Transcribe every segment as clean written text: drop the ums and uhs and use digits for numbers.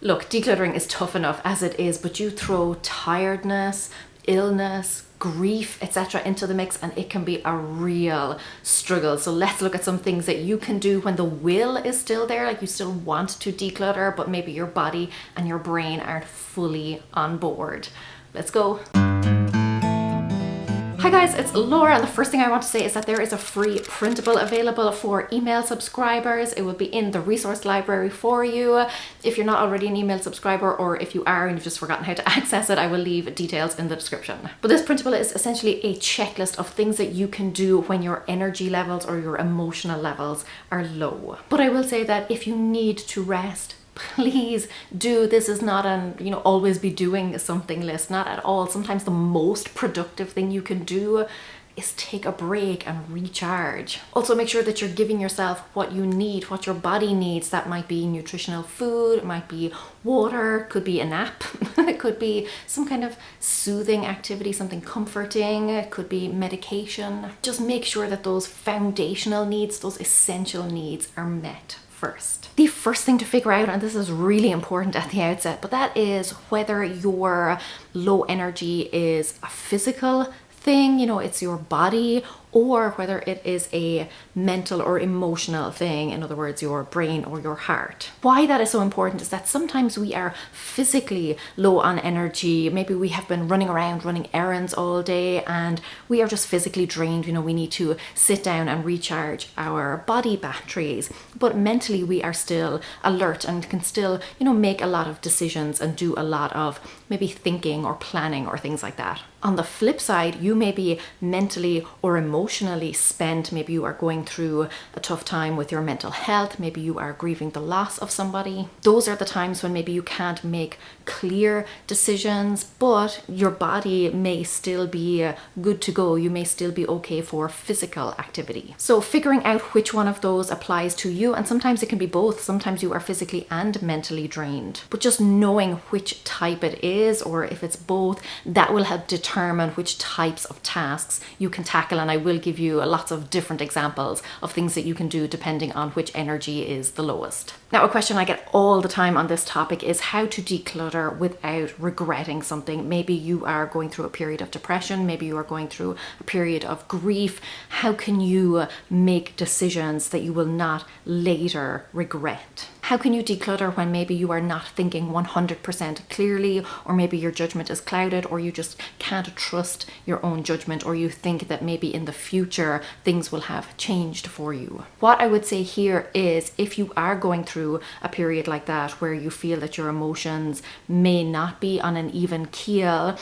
Look, decluttering is tough enough as it is, but you throw tiredness, illness, grief, etc. into the mix and it can be a real struggle. So let's look at some things that you can do when the will is still there, like you still want to declutter, but maybe your body and your brain aren't fully on board. Let's go. Hi guys, it's Laura, and the first thing I want to say is that there is a free printable available for email subscribers. It will be in the resource library for you. If you're not already an email subscriber, or if you are and you've just forgotten how to access it, I will leave details in the description. But this printable is essentially a checklist of things that you can do when your energy levels or your emotional levels are low. But I will say that if you need to rest, please do. This is not an, always be doing something list, not at all. Sometimes the most productive thing you can do is take a break and recharge. Also make sure that you're giving yourself what you need, what your body needs. That might be nutritional food, it might be water, could be a nap, it could be some kind of soothing activity, something comforting, it could be medication. Just make sure that those foundational needs, those essential needs are met first. The first thing to figure out, and this is really important at the outset, but that is whether your low energy is a physical thing, it's your body, or whether it is a mental or emotional thing, in other words, your brain or your heart. Why that is so important is that sometimes we are physically low on energy. Maybe we have been running around, running errands all day, and we are just physically drained. We need to sit down and recharge our body batteries. But mentally, we are still alert and can still, make a lot of decisions and do a lot of maybe thinking or planning or things like that. On the flip side, you may be mentally or emotionally spent. Maybe you are going through a tough time with your mental health. Maybe you are grieving the loss of somebody. Those are the times when maybe you can't make clear decisions, but your body may still be good to go. You may still be okay for physical activity. So figuring out which one of those applies to you, and sometimes it can be both. Sometimes you are physically and mentally drained, but just knowing which type it is, or if it's both, that will help determine which types of tasks you can tackle. And I will give you lots of different examples of things that you can do depending on which energy is the lowest. Now, a question I get all the time on this topic is how to declutter without regretting something. Maybe you are going through a period of depression, maybe you are going through a period of grief. How can you make decisions that you will not later regret? How can you declutter when maybe you are not thinking 100% clearly, or maybe your judgment is clouded, or you just can't trust your own judgment, or you think that maybe in the future things will have changed for you? What I would say here is, if you are going through a period like that where you feel that your emotions may not be on an even keel,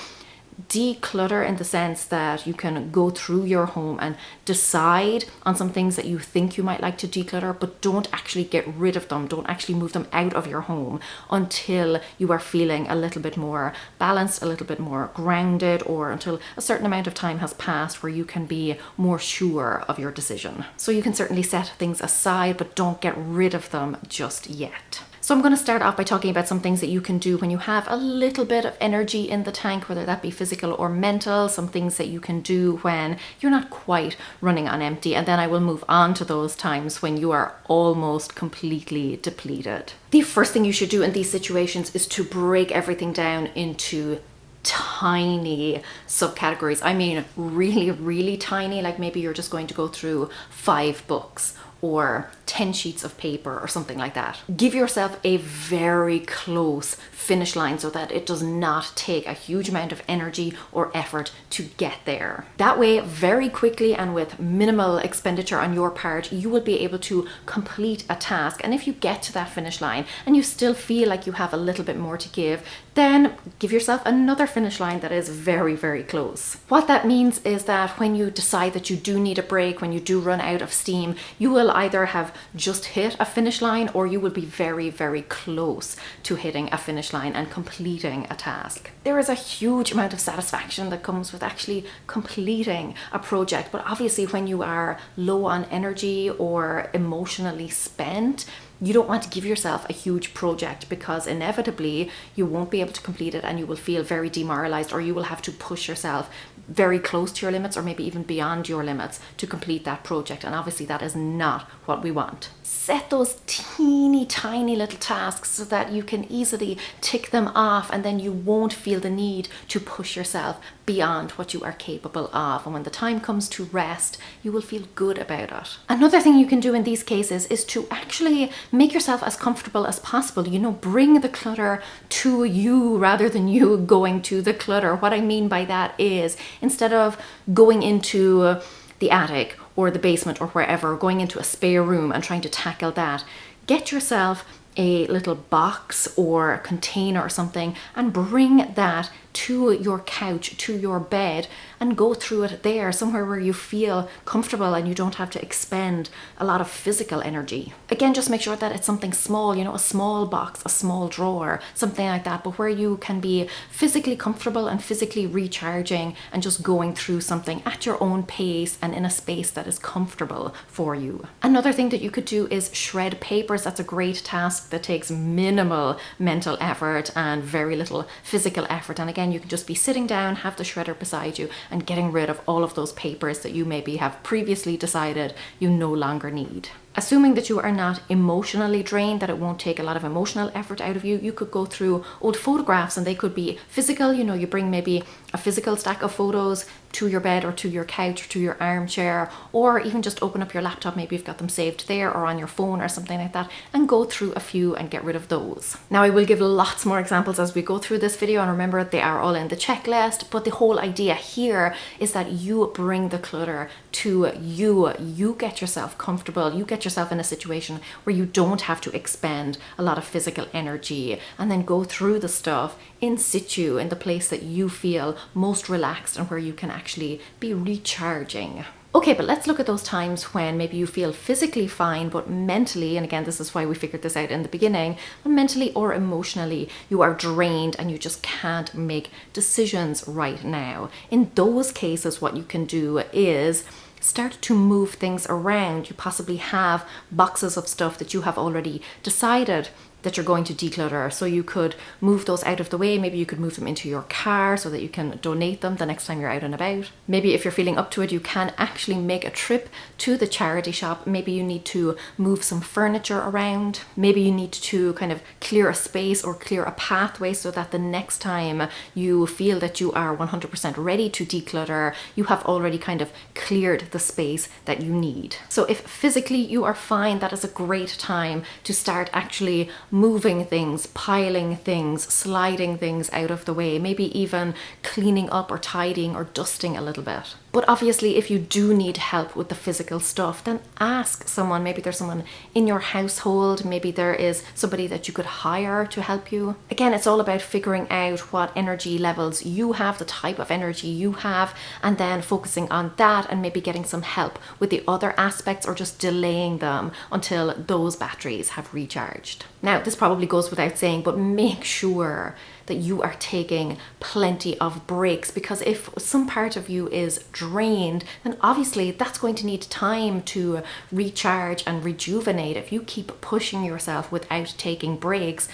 declutter in the sense that you can go through your home and decide on some things that you think you might like to declutter, but don't actually get rid of them. Don't actually move them out of your home until you are feeling a little bit more balanced, a little bit more grounded, or until a certain amount of time has passed where you can be more sure of your decision. So you can certainly set things aside, but don't get rid of them just yet. So I'm going to start off by talking about some things that you can do when you have a little bit of energy in the tank, whether that be physical or mental, some things that you can do when you're not quite running on empty. And then I will move on to those times when you are almost completely depleted. The first thing you should do in these situations is to break everything down into tiny subcategories. I mean, really, really tiny, like maybe you're just going to go through 5 books or 10 sheets of paper or something like that. Give yourself a very close finish line so that it does not take a huge amount of energy or effort to get there. That way, very quickly and with minimal expenditure on your part, you will be able to complete a task. And if you get to that finish line and you still feel like you have a little bit more to give, then give yourself another finish line that is very, very close. What that means is that when you decide that you do need a break, when you do run out of steam, you will either have just hit a finish line, or you will be very, very close to hitting a finish line and completing a task. There is a huge amount of satisfaction that comes with actually completing a project, but obviously when you are low on energy or emotionally spent, you don't want to give yourself a huge project, because inevitably you won't be able to complete it and you will feel very demoralized, or you will have to push yourself very close to your limits or maybe even beyond your limits to complete that project. And obviously that is not what we want. Set those teeny tiny little tasks so that you can easily tick them off, and then you won't feel the need to push yourself beyond what you are capable of. And when the time comes to rest, you will feel good about it. Another thing you can do in these cases is to actually make yourself as comfortable as possible. You know, bring the clutter to you rather than you going to the clutter. What I mean by that is, instead of going into the attic or the basement or wherever, going into a spare room and trying to tackle that, get yourself a little box or container or something and bring that to your couch, to your bed, and go through it there, somewhere where you feel comfortable and you don't have to expend a lot of physical energy. Again, just make sure that it's something small, you know, a small box, a small drawer, something like that, but where you can be physically comfortable and physically recharging and just going through something at your own pace and in a space that is comfortable for you. Another thing that you could do is shred papers. That's a great task that takes minimal mental effort and very little physical effort. And again, you can just be sitting down, have the shredder beside you, and getting rid of all of those papers that you maybe have previously decided you no longer need. Assuming that you are not emotionally drained, that it won't take a lot of emotional effort out of you, you could go through old photographs, and they could be physical. You know, you bring maybe a physical stack of photos to your bed or to your couch or to your armchair, or even just open up your laptop, maybe you've got them saved there, or on your phone or something like that, and go through a few and get rid of those. Now, I will give lots more examples as we go through this video, and remember, they are all in the checklist, but the whole idea here is that you bring the clutter to you. You get yourself comfortable, you get yourself in a situation where you don't have to expend a lot of physical energy, and then go through the stuff in situ, in the place that you feel most relaxed and where you can actually be recharging. Okay, but let's look at those times when maybe you feel physically fine, but mentally, and again, this is why we figured this out in the beginning, but mentally or emotionally, you are drained and you just can't make decisions right now. In those cases, what you can do is start to move things around. You possibly have boxes of stuff that you have already decided that you're going to declutter. So you could move those out of the way. Maybe you could move them into your car so that you can donate them the next time you're out and about. Maybe if you're feeling up to it, you can actually make a trip to the charity shop. Maybe you need to move some furniture around. Maybe you need to kind of clear a space or clear a pathway so that the next time you feel that you are 100% ready to declutter, you have already kind of cleared the space that you need. So if physically you are fine, that is a great time to start actually moving things, piling things, sliding things out of the way, maybe even cleaning up or tidying or dusting a little bit. But obviously, if you do need help with the physical stuff, then ask someone. Maybe there's someone in your household, maybe there is somebody that you could hire to help you. Again, it's all about figuring out what energy levels you have, the type of energy you have, and then focusing on that and maybe getting some help with the other aspects, or just delaying them until those batteries have recharged. Now, this probably goes without saying, but make sure that you are taking plenty of breaks, because if some part of you is drained, then obviously that's going to need time to recharge and rejuvenate. If you keep pushing yourself without taking breaks,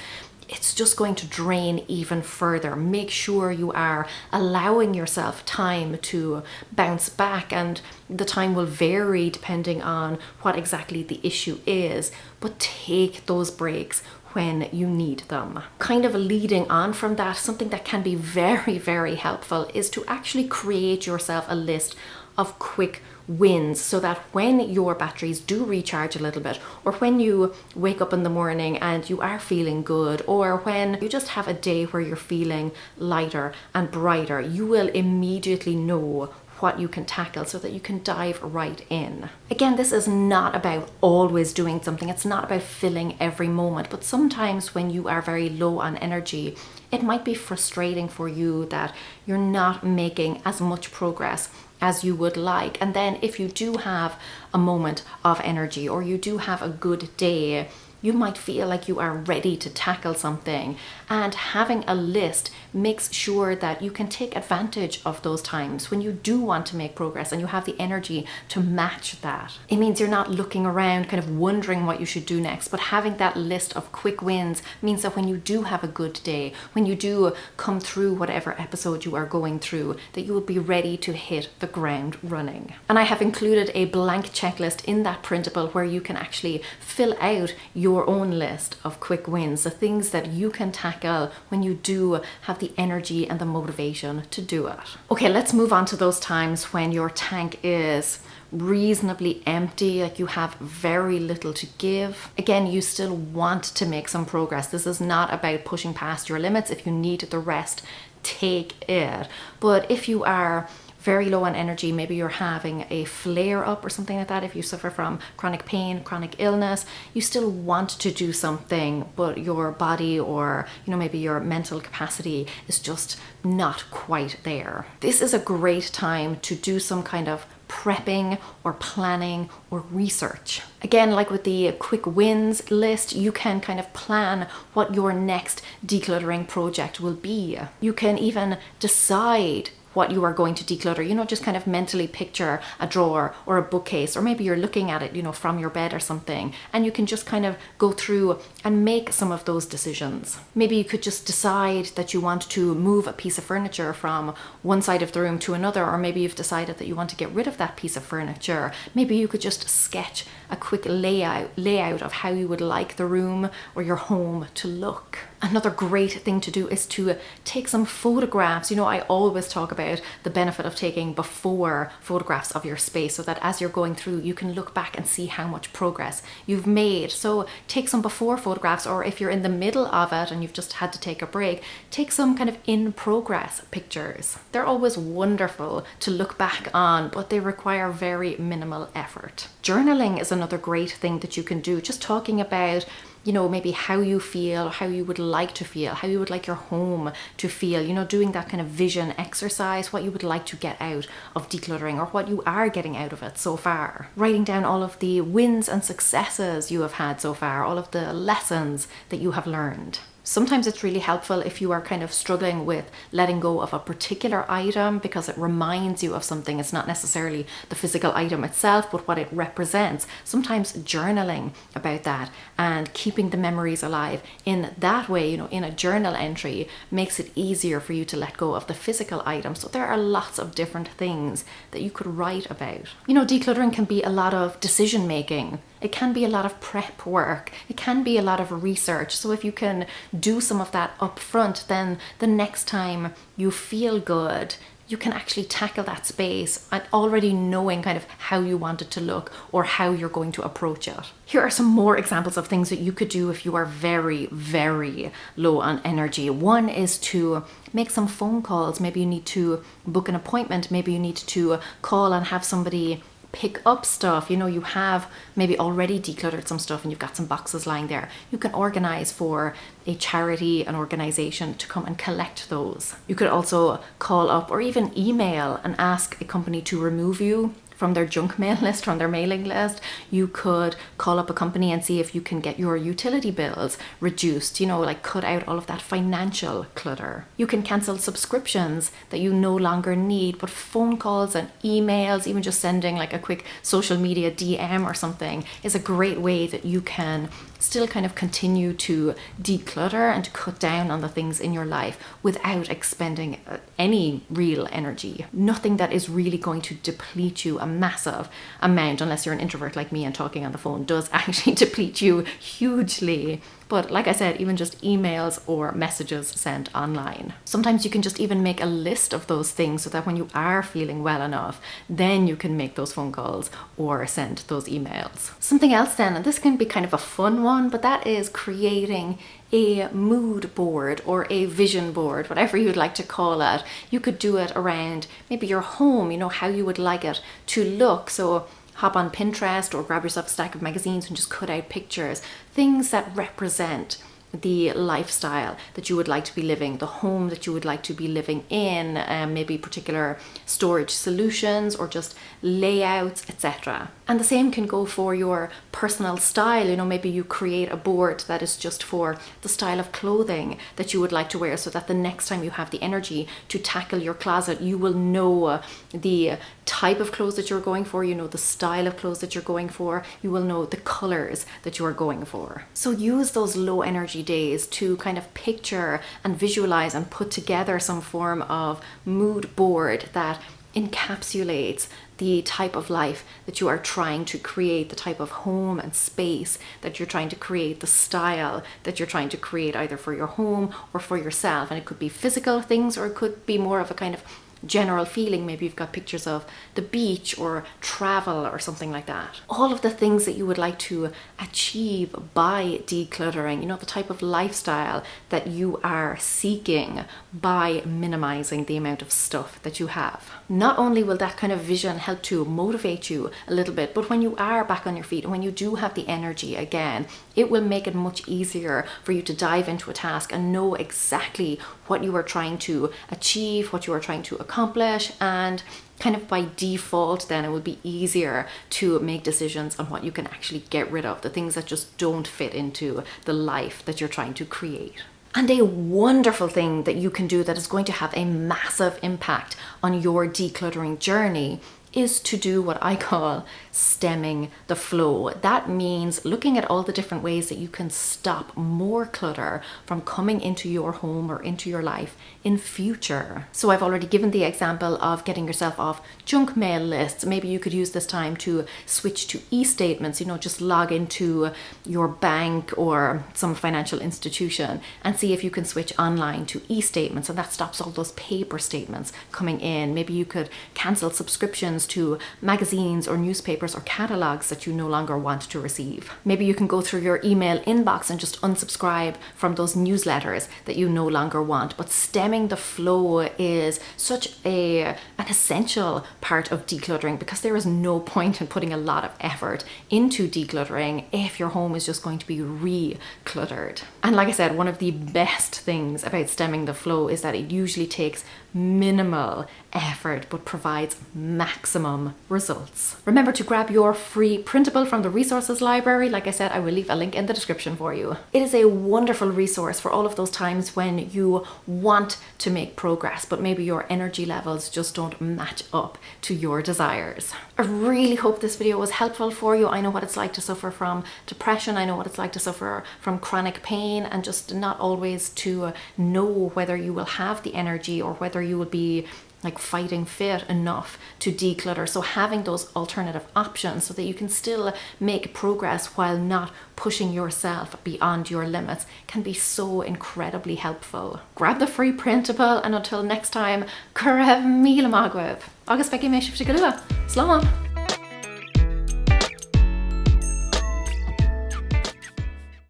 it's just going to drain even further. Make sure you are allowing yourself time to bounce back, and the time will vary depending on what exactly the issue is, but take those breaks when you need them. Kind of leading on from that, something that can be very, very helpful is to actually create yourself a list of quick wins, so that when your batteries do recharge a little bit, or when you wake up in the morning and you are feeling good, or when you just have a day where you're feeling lighter and brighter, you will immediately know what you can tackle so that you can dive right in. Again, this is not about always doing something. It's not about filling every moment, but sometimes when you are very low on energy, it might be frustrating for you that you're not making as much progress as you would like. And then if you do have a moment of energy, or you do have a good day, You might feel like you are ready to tackle something, and having a list makes sure that you can take advantage of those times when you do want to make progress and you have the energy to match that. It means you're not looking around kind of wondering what you should do next, but having that list of quick wins means that when you do have a good day, when you do come through whatever episode you are going through, that you will be ready to hit the ground running. And I have included a blank checklist in that printable where you can actually fill out your own list of quick wins, the things that you can tackle when you do have the energy and the motivation to do it. Okay, let's move on to those times when your tank is reasonably empty, like you have very little to give. Again, you still want to make some progress. This is not about pushing past your limits. If you need the rest, take it. But if you are very low on energy, maybe you're having a flare up or something like that, if you suffer from chronic pain, chronic illness, you still want to do something, but your body or maybe your mental capacity is just not quite there. This is a great time to do some kind of prepping or planning or research. Again, like with the quick wins list, you can kind of plan what your next decluttering project will be. You can even decide what you are going to declutter, just kind of mentally picture a drawer or a bookcase, or maybe you're looking at it, from your bed or something, and you can just kind of go through and make some of those decisions. Maybe you could just decide that you want to move a piece of furniture from one side of the room to another, or maybe you've decided that you want to get rid of that piece of furniture. Maybe you could just sketch a quick layout of how you would like the room or your home to look. Another great thing to do is to take some photographs. I always talk about the benefit of taking before photographs of your space so that as you're going through, you can look back and see how much progress you've made. So take some before photographs, or if you're in the middle of it and you've just had to take a break, take some kind of in progress pictures. They're always wonderful to look back on, but they require very minimal effort. Journaling is another great thing that you can do. Just talking about maybe how you feel, how you would like to feel, how you would like your home to feel, doing that kind of vision exercise, what you would like to get out of decluttering or what you are getting out of it so far. Writing down all of the wins and successes you have had so far, all of the lessons that you have learned. Sometimes it's really helpful if you are kind of struggling with letting go of a particular item because it reminds you of something. It's not necessarily the physical item itself, but what it represents. Sometimes journaling about that and keeping the memories alive in that way, in a journal entry, makes it easier for you to let go of the physical item. So there are lots of different things that you could write about. Decluttering can be a lot of decision making. It can be a lot of prep work. It can be a lot of research. So if you can do some of that up front, then the next time you feel good, you can actually tackle that space and already knowing kind of how you want it to look or how you're going to approach it. Here are some more examples of things that you could do if you are very, very low on energy. One is to make some phone calls. Maybe you need to book an appointment. Maybe you need to call and have somebody pick up stuff. You have maybe already decluttered some stuff and you've got some boxes lying there. You can organize for a charity, an organization to come and collect those. You could also call up or even email and ask a company to remove you from their junk mail list, from their mailing list. You could call up a company and see if you can get your utility bills reduced, like cut out all of that financial clutter. You can cancel subscriptions that you no longer need, but phone calls and emails, even just sending like a quick social media DM or something, is a great way that you can still kind of continue to declutter and to cut down on the things in your life without expending any real energy. Nothing that is really going to deplete you a massive amount, unless you're an introvert like me and talking on the phone does actually deplete you hugely. But like I said, even just emails or messages sent online. Sometimes you can just even make a list of those things so that when you are feeling well enough, then you can make those phone calls or send those emails. Something else then, and this can be kind of a fun one, but that is creating a mood board or a vision board, whatever you'd like to call it. You could do it around maybe your home, how you would like it to look. So hop on Pinterest or grab yourself a stack of magazines and just cut out pictures, things that represent the lifestyle that you would like to be living, the home that you would like to be living in, maybe particular storage solutions or just layouts, etc. And the same can go for your personal style. You know, maybe you create a board that is just for the style of clothing that you would like to wear, so that the next time you have the energy to tackle your closet, you will know the type of clothes that you're going for, you know the style of clothes that you're going for, you will know the colors that you are going for. So use those low energy days to kind of picture and visualize and put together some form of mood board that encapsulates the type of life that you are trying to create, the type of home and space that you're trying to create, the style that you're trying to create, either for your home or for yourself. And it could be physical things, or it could be more of a kind of general feeling. Maybe you've got pictures of the beach or travel or something like that. All of the things that you would like to achieve by decluttering, you know, the type of lifestyle that you are seeking by minimizing the amount of stuff that you have. Not only will that kind of vision help to motivate you a little bit, but when you are back on your feet and when you do have the energy again, it will make it much easier for you to dive into a task and know exactly what you are trying to achieve, what you are trying to accomplish, and kind of by default then it will be easier to make decisions on what you can actually get rid of, the things that just don't fit into the life that you're trying to create. And a wonderful thing that you can do that is going to have a massive impact on your decluttering journey is to do what I call stemming the flow. That means looking at all the different ways that you can stop more clutter from coming into your home or into your life in future. So I've already given the example of getting yourself off junk mail lists. Maybe you could use this time to switch to e-statements, you know, just log into your bank or some financial institution and see if you can switch online to e-statements, and that stops all those paper statements coming in. Maybe you could cancel subscriptions to magazines or newspapers or catalogs that you no longer want to receive. Maybe you can go through your email inbox and just unsubscribe from those newsletters that you no longer want. But stemming the flow is such an essential part of decluttering, because there is no point in putting a lot of effort into decluttering if your home is just going to be re-cluttered. And like I said, one of the best things about stemming the flow is that it usually takes minimal effort but provides maximum results. Remember to grab your free printable from the resources library. Like I said, I will leave a link in the description for you. It is a wonderful resource for all of those times when you want to make progress, but maybe your energy levels just don't match up to your desires. I really hope this video was helpful for you. I know what it's like to suffer from depression. I know what it's like to suffer from chronic pain and just not always to know whether you will have the energy or whether you will be like fighting fit enough to declutter. So having those alternative options so that you can still make progress while not pushing yourself beyond your limits can be so incredibly helpful. Grab the free printable, and until next time, Cura Míle Mágweb. Agus beigi mé sibh go luath. Slán.